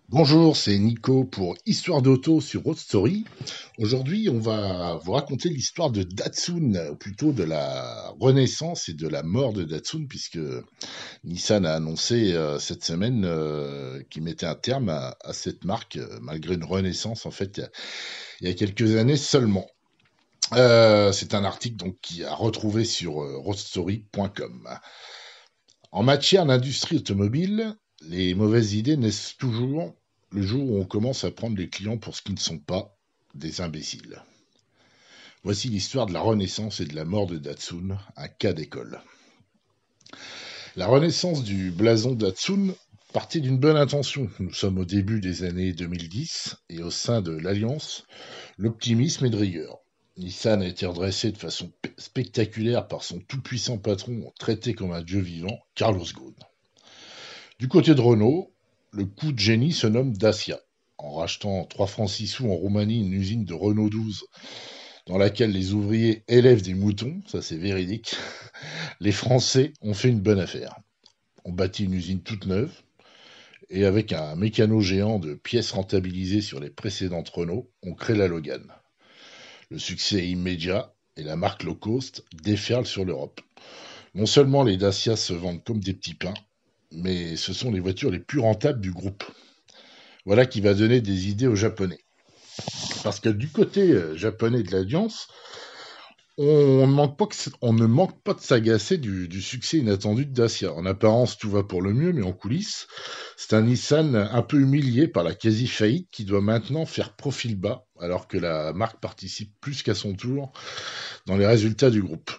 Bonjour, c'est Nico pour Histoire d'auto sur Road Story. Aujourd'hui, on va vous raconter l'histoire de Datsun, ou plutôt de la renaissance et de la mort de Datsun, puisque Nissan a annoncé cette semaine qu'il mettait un terme à cette marque, malgré une renaissance en fait il y a quelques années seulement. C'est un article donc qui a retrouvé sur roadstory.com. En matière d'industrie automobile, les mauvaises idées naissent toujours le jour où on commence à prendre les clients pour ce qu'ils ne sont pas, des imbéciles. Voici l'histoire de la renaissance et de la mort de Datsun, un cas d'école. La renaissance du blason Datsun partait d'une bonne intention. Nous sommes au début des années 2010 et au sein de l'Alliance, l'optimisme est de rigueur. Nissan a été redressé de façon spectaculaire par son tout-puissant patron traité comme un dieu vivant, Carlos Ghosn. Du côté de Renault, le coup de génie se nomme Dacia. En rachetant 3 francs 6 sous en Roumanie une usine de Renault 12 dans laquelle les ouvriers élèvent des moutons, ça c'est véridique, les Français ont fait une bonne affaire. On bâtit une usine toute neuve et avec un mécano géant de pièces rentabilisées sur les précédentes Renault, on crée la Logan. Le succès est immédiat et la marque low cost déferle sur l'Europe. Non seulement les Dacia se vendent comme des petits pains, mais ce sont les voitures les plus rentables du groupe. Voilà qui va donner des idées aux Japonais. Parce que du côté japonais de l'Alliance, on ne manque pas de s'agacer du succès inattendu de Dacia. En apparence, tout va pour le mieux, mais en coulisses, c'est un Nissan un peu humilié par la quasi-faillite qui doit maintenant faire profil bas, alors que la marque participe plus qu'à son tour dans les résultats du groupe.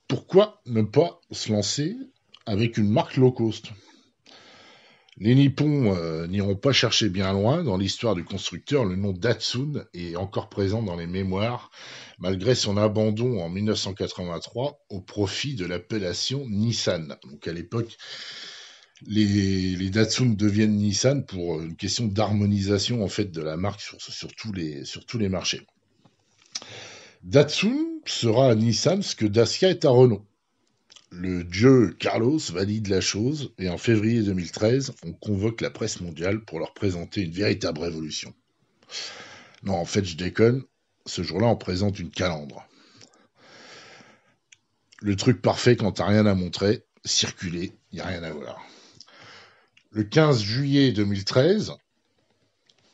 Pourquoi ne pas se lancer avec une marque low cost? Les Nippons n'iront pas chercher bien loin. Dans l'histoire du constructeur, le nom Datsun est encore présent dans les mémoires, malgré son abandon en 1983 au profit de l'appellation Nissan. Donc à l'époque, les Datsun deviennent Nissan pour une question d'harmonisation en fait de la marque sur tous les marchés. Datsun sera à Nissan ce que Dacia est à Renault. Le dieu Carlos valide la chose et en février 2013, on convoque la presse mondiale pour leur présenter une véritable révolution. Non, en fait, je déconne. Ce jour-là, on présente une calandre. Le truc parfait quand t'as rien à montrer, circuler, y a rien à voir. Le 15 juillet 2013,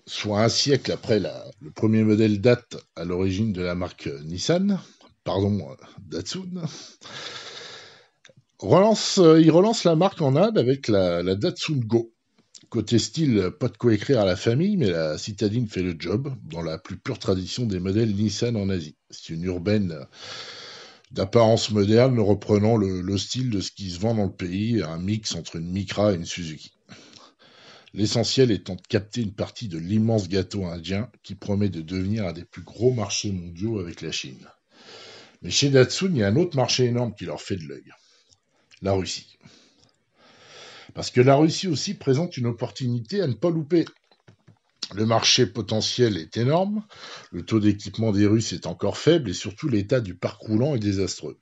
soit un siècle après le premier modèle date à l'origine de la marque Nissan, Datsun, il relance la marque en Inde avec la Datsun Go. Côté style, pas de quoi écrire à la famille, mais la citadine fait le job, dans la plus pure tradition des modèles Nissan en Asie. C'est une urbaine d'apparence moderne, reprenant le style de ce qui se vend dans le pays, un mix entre une Micra et une Suzuki. L'essentiel étant de capter une partie de l'immense gâteau indien qui promet de devenir un des plus gros marchés mondiaux avec la Chine. Mais chez Datsun, il y a un autre marché énorme qui leur fait de l'œil, la Russie. Parce que la Russie aussi présente une opportunité à ne pas louper. Le marché potentiel est énorme, le taux d'équipement des Russes est encore faible et surtout l'état du parc roulant est désastreux.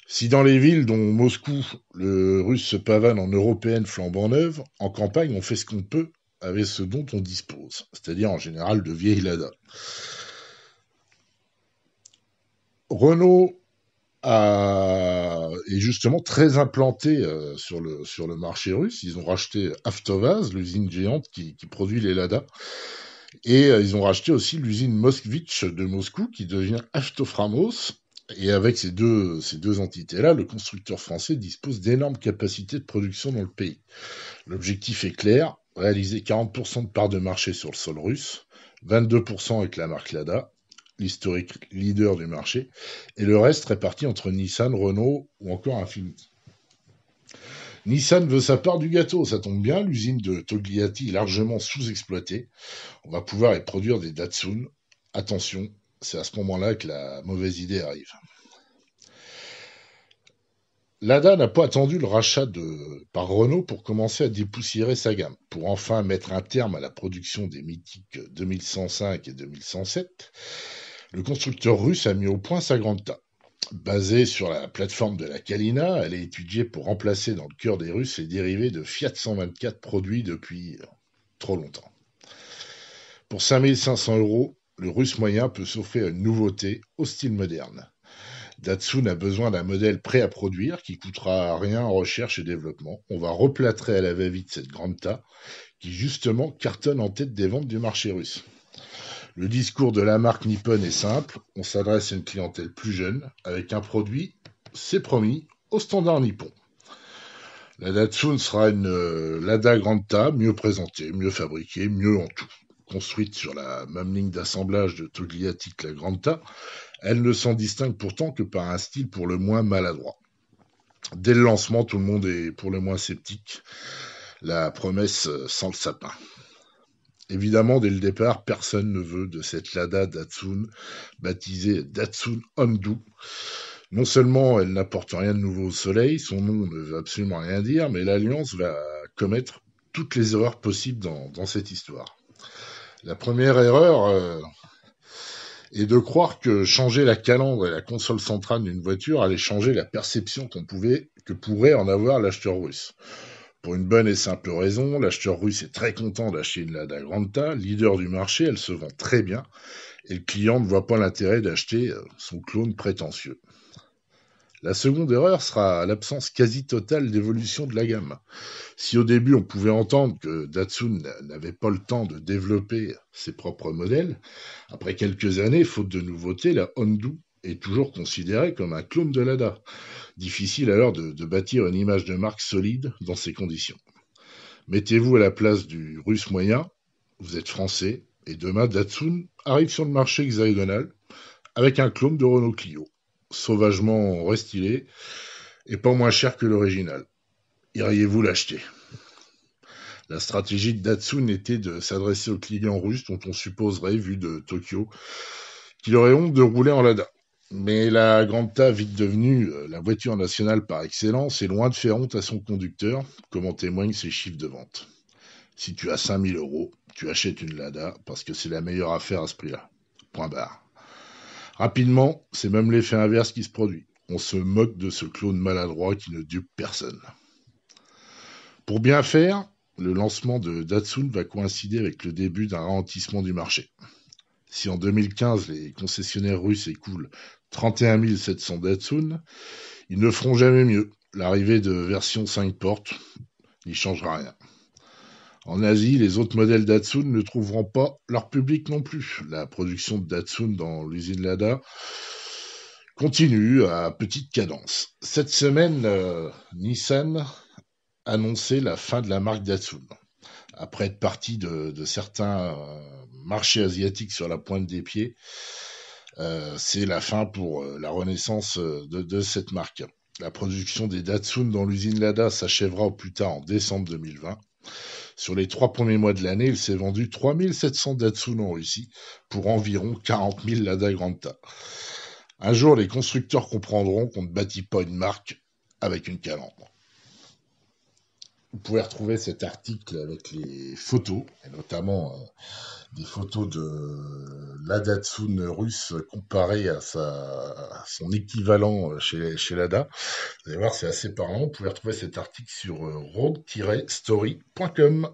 Si dans les villes dont Moscou, le russe se pavane en européenne flambant neuve, en campagne on fait ce qu'on peut avec ce dont on dispose, c'est-à-dire en général de vieilles Lada. Renault est justement très implanté sur le marché russe. Ils ont racheté Avtovaz, l'usine géante qui produit les Lada. Et ils ont racheté aussi l'usine Moskvitch de Moscou qui devient Avtoframos. Et avec ces deux entités-là, le constructeur français dispose d'énormes capacités de production dans le pays. L'objectif est clair, réaliser 40% de part de marché sur le sol russe, 22% avec la marque Lada, l'historique leader du marché, et le reste réparti entre Nissan, Renault ou encore Infiniti. Nissan veut sa part du gâteau, ça tombe bien, l'usine de Togliatti est largement sous-exploitée. On va pouvoir y produire des Datsun. Attention, c'est à ce moment-là que la mauvaise idée arrive. Lada n'a pas attendu le rachat par Renault pour commencer à dépoussiérer sa gamme, pour enfin mettre un terme à la production des mythiques 2105 et 2107. Le constructeur russe a mis au point sa Granta. Basée sur la plateforme de la Kalina, elle est étudiée pour remplacer dans le cœur des Russes les dérivés de Fiat 124 produits depuis trop longtemps. Pour 5500 euros, le russe moyen peut s'offrir une nouveauté au style moderne. Datsun a besoin d'un modèle prêt à produire qui coûtera rien en recherche et développement. On va replâtrer à la va-vite cette Granta qui justement cartonne en tête des ventes du marché russe. Le discours de la marque Nippon est simple, on s'adresse à une clientèle plus jeune avec un produit, c'est promis, au standard nippon. La Datsun sera une Lada Granta, mieux présentée, mieux fabriquée, mieux en tout. Construite sur la même ligne d'assemblage de Togliatti que la Granta, elle ne s'en distingue pourtant que par un style pour le moins maladroit. Dès le lancement, tout le monde est pour le moins sceptique. La promesse sent le sapin. Évidemment, dès le départ, personne ne veut de cette Lada Datsun, baptisée Datsun Hondu. Non seulement elle n'apporte rien de nouveau au soleil, son nom ne veut absolument rien dire, mais l'Alliance va commettre toutes les erreurs possibles dans cette histoire. La première erreur est de croire que changer la calandre et la console centrale d'une voiture allait changer la perception que pourrait en avoir l'acheteur russe. Pour une bonne et simple raison, l'acheteur russe est très content d'acheter une Lada Granta, leader du marché, elle se vend très bien, et le client ne voit pas l'intérêt d'acheter son clone prétentieux. La seconde erreur sera l'absence quasi totale d'évolution de la gamme. Si au début on pouvait entendre que Datsun n'avait pas le temps de développer ses propres modèles, après quelques années, faute de nouveautés, la Hondu est toujours considérée comme un clone de Lada. Difficile alors de bâtir une image de marque solide dans ces conditions. Mettez-vous à la place du russe moyen, vous êtes français, et demain Datsun arrive sur le marché hexagonal avec un clone de Renault Clio, sauvagement restylé et pas moins cher que l'original. Iriez-vous l'acheter? La stratégie de Datsun était de s'adresser aux clients russes dont on supposerait, vu de Tokyo, qu'il aurait honte de rouler en Lada. Mais la Granta, vite devenue la voiture nationale par excellence, est loin de faire honte à son conducteur, comme en témoignent ses chiffres de vente. Si tu as 5000 euros, tu achètes une Lada parce que c'est la meilleure affaire à ce prix-là. Point barre. Rapidement, c'est même l'effet inverse qui se produit. On se moque de ce clone maladroit qui ne dupe personne. Pour bien faire, le lancement de Datsun va coïncider avec le début d'un ralentissement du marché. Si en 2015, les concessionnaires russes écoulent 31 700 Datsun, ils ne feront jamais mieux. L'arrivée de version 5 portes n'y changera rien. En Asie, les autres modèles Datsun ne trouveront pas leur public non plus. La production de Datsun dans l'usine Lada continue à petite cadence. Cette semaine, Nissan annonçait la fin de la marque Datsun. Après être parti de certains marchés asiatiques sur la pointe des pieds, c'est la fin pour la renaissance de cette marque. La production des Datsun dans l'usine Lada s'achèvera au plus tard en décembre 2020. Sur les 3 premiers mois de l'année, il s'est vendu 3700 Datsun en Russie pour environ 40 000 Lada Granta. Un jour, les constructeurs comprendront qu'on ne bâtit pas une marque avec une calandre. Vous pouvez retrouver cet article avec les photos, et notamment des photos de la Datsun russe comparée à son équivalent chez Lada. Vous allez voir, c'est assez parlant. Vous pouvez retrouver cet article sur road-story.com.